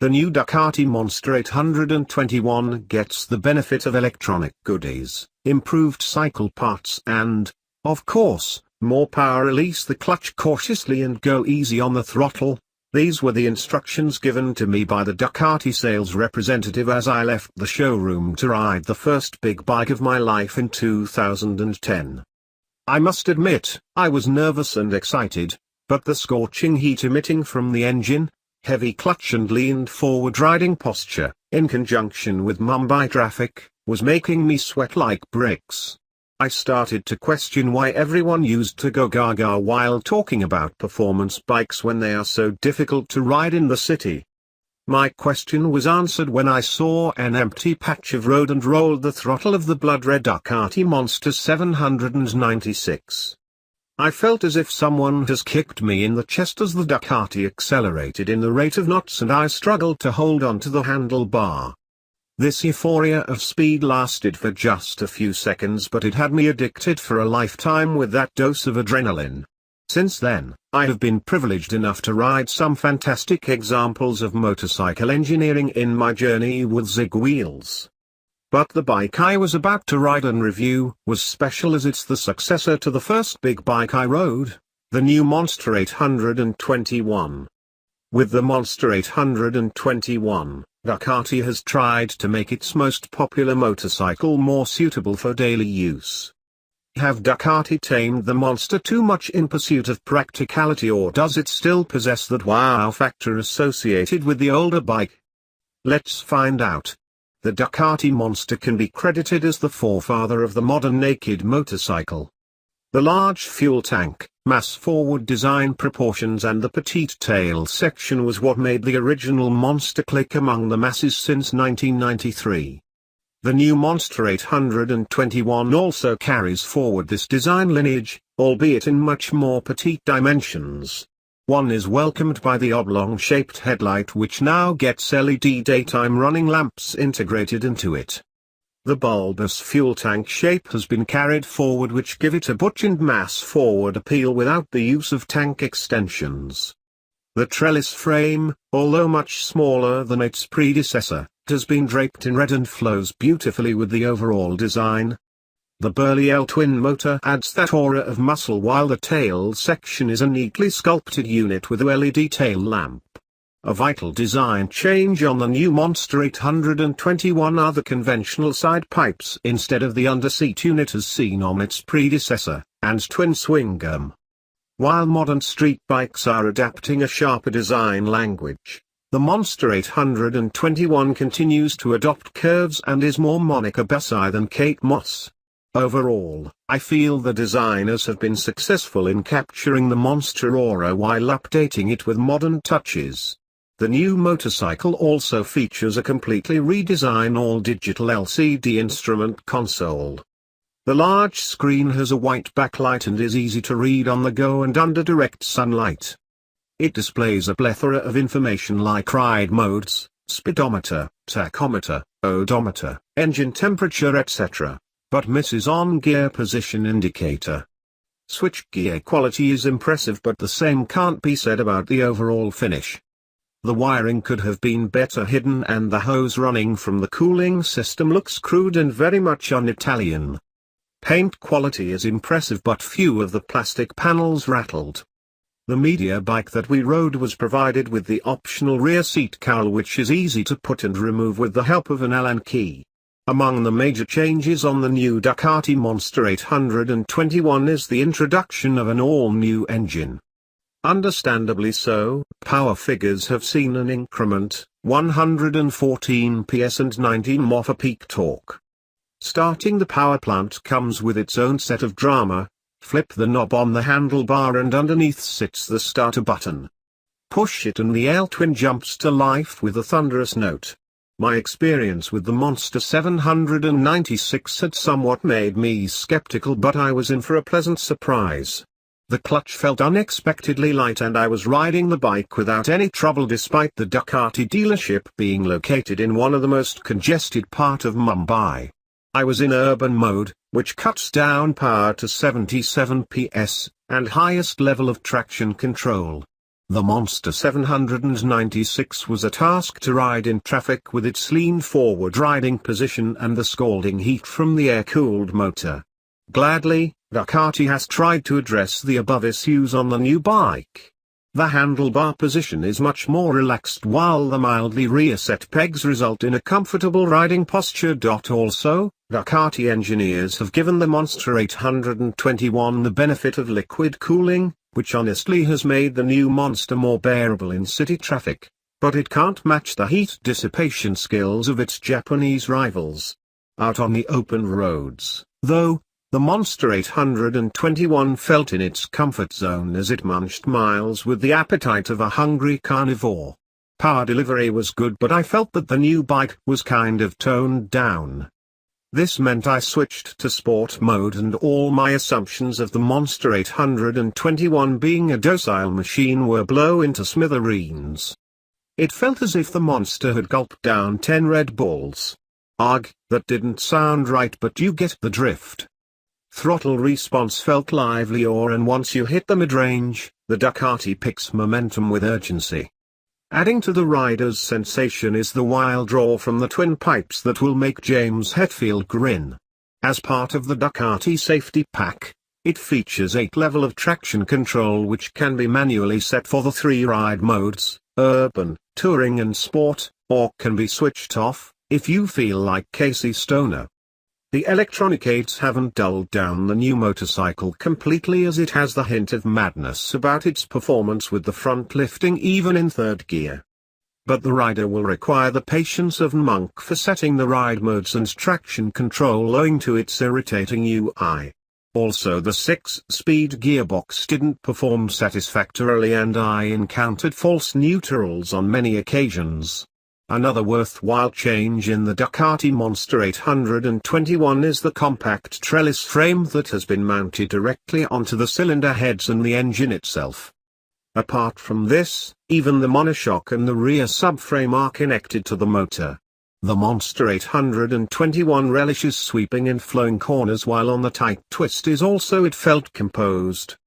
The new Ducati Monster 821 gets the benefit of electronic goodies, improved cycle parts and, of course, more power. Release the clutch cautiously and go easy on the throttle. These were the instructions given to me by the Ducati sales representative as I left the showroom to ride the first big bike of my life in 2010. I must admit, I was nervous and excited, but the scorching heat emitting from the engine, heavy clutch and leaned forward riding posture, in conjunction with Mumbai traffic, was making me sweat like bricks. I started to question why everyone used to go gaga while talking about performance bikes when they are so difficult to ride in the city. My question was answered when I saw an empty patch of road and rolled the throttle of the blood red Ducati Monster 796. I felt as if someone has kicked me in the chest as the Ducati accelerated in the rate of knots and I struggled to hold on to the handlebar. This euphoria of speed lasted for just a few seconds, but it had me addicted for a lifetime with that dose of adrenaline. Since then, I have been privileged enough to ride some fantastic examples of motorcycle engineering in my journey with ZigWheels. But the bike I was about to ride and review was special as it's the successor to the first big bike I rode, the new Monster 821. With the Monster 821, Ducati has tried to make its most popular motorcycle more suitable for daily use. Have Ducati tamed the Monster too much in pursuit of practicality, or does it still possess that wow factor associated with the older bike? Let's find out. The Ducati Monster can be credited as the forefather of the modern naked motorcycle. The large fuel tank, mass-forward design proportions and the petite tail section was what made the original Monster click among the masses since 1993. The new Monster 821 also carries forward this design lineage, albeit in much more petite dimensions. One is welcomed by the oblong-shaped headlight, which now gets LED daytime running lamps integrated into it. The bulbous fuel tank shape has been carried forward, which give it a butch and mass-forward appeal without the use of tank extensions. The Trellis frame, although much smaller than its predecessor, has been draped in red and flows beautifully with the overall design. The Burly L-twin motor adds that aura of muscle, while the tail section is a neatly sculpted unit with a LED tail lamp. A vital design change on the new Monster 821 are the conventional side pipes instead of the underseat unit as seen on its predecessor, and twin swingarm. While modern street bikes are adapting a sharper design language, the Monster 821 continues to adopt curves and is more Monica Bellucci than Kate Moss. Overall, I feel the designers have been successful in capturing the Monster aura while updating it with modern touches. The new motorcycle also features a completely redesigned all-digital LCD instrument console. The large screen has a white backlight and is easy to read on the go and under direct sunlight. It displays a plethora of information like ride modes, speedometer, tachometer, odometer, engine temperature, etc., but misses on gear position indicator. Switch gear quality is impressive, but the same can't be said about the overall finish. The wiring could have been better hidden and the hose running from the cooling system looks crude and very much un-Italian. Paint quality is impressive, but few of the plastic panels rattled. The media bike that we rode was provided with the optional rear seat cowl, which is easy to put and remove with the help of an Allen key. Among the major changes on the new Ducati Monster 821 is the introduction of an all-new engine. Understandably so, power figures have seen an increment, 114 PS and 19 mph for peak torque. Starting the power plant comes with its own set of drama. Flip the knob on the handlebar and underneath sits the starter button. Push it and the L-twin jumps to life with a thunderous note. My experience with the Monster 796 had somewhat made me skeptical, but I was in for a pleasant surprise. The clutch felt unexpectedly light and I was riding the bike without any trouble, despite the Ducati dealership being located in one of the most congested part of Mumbai. I was in urban mode, which cuts down power to 77 PS, and highest level of traction control. The Monster 796 was a task to ride in traffic with its lean forward riding position and the scalding heat from the air-cooled motor. Gladly, Ducati has tried to address the above issues on the new bike. The handlebar position is much more relaxed while the mildly rear-set pegs result in a comfortable riding posture. Also, Ducati engineers have given the Monster 821 the benefit of liquid cooling, which honestly has made the new Monster more bearable in city traffic, but it can't match the heat dissipation skills of its Japanese rivals. Out on the open roads, though, the Monster 821 felt in its comfort zone as it munched miles with the appetite of a hungry carnivore. Power delivery was good, but I felt that the new bike was kind of toned down. This meant I switched to sport mode, and all my assumptions of the Monster 821 being a docile machine were blown into smithereens. It felt as if the Monster had gulped down 10 Red Bulls. Arg, that didn't sound right, but you get the drift. Throttle response felt livelier, and once you hit the mid-range, the Ducati picks momentum with urgency. Adding to the rider's sensation is the wild draw from the twin pipes that will make James Hetfield grin. As part of the Ducati safety pack, it features 8 level of traction control which can be manually set for the 3 ride modes, urban, touring and sport, or can be switched off, if you feel like Casey Stoner. The electronic aids haven't dulled down the new motorcycle completely, as it has the hint of madness about its performance with the front lifting even in third gear. But the rider will require the patience of Monk for setting the ride modes and traction control owing to its irritating UI. Also, the 6-speed gearbox didn't perform satisfactorily, and I encountered false neutrals on many occasions. Another worthwhile change in the Ducati Monster 821 is the compact trellis frame that has been mounted directly onto the cylinder heads and the engine itself. Apart from this, even the monoshock and the rear subframe are connected to the motor. The Monster 821 relishes sweeping and flowing corners, while on the tight twist it felt composed.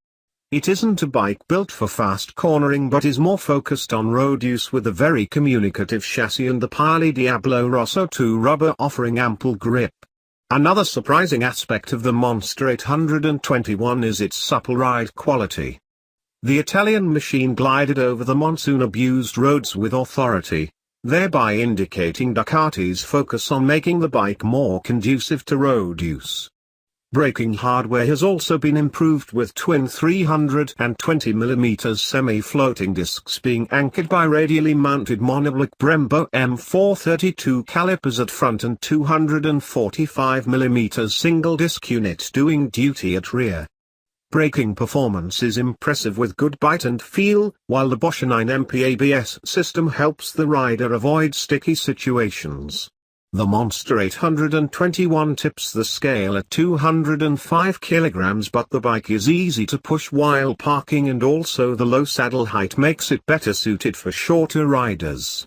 It isn't a bike built for fast cornering, but is more focused on road use, with a very communicative chassis and the Pirelli Diablo Rosso 2 rubber offering ample grip. Another surprising aspect of the Monster 821 is its supple ride quality. The Italian machine glided over the monsoon-abused roads with authority, thereby indicating Ducati's focus on making the bike more conducive to road use. Braking hardware has also been improved, with twin 320mm semi-floating discs being anchored by radially mounted monoblock Brembo M432 calipers at front and 245mm single disc unit doing duty at rear. Braking performance is impressive with good bite and feel, while the Bosch 9MP ABS system helps the rider avoid sticky situations. The Monster 821 tips the scale at 205 kilograms, but the bike is easy to push while parking, and also the low saddle height makes it better suited for shorter riders.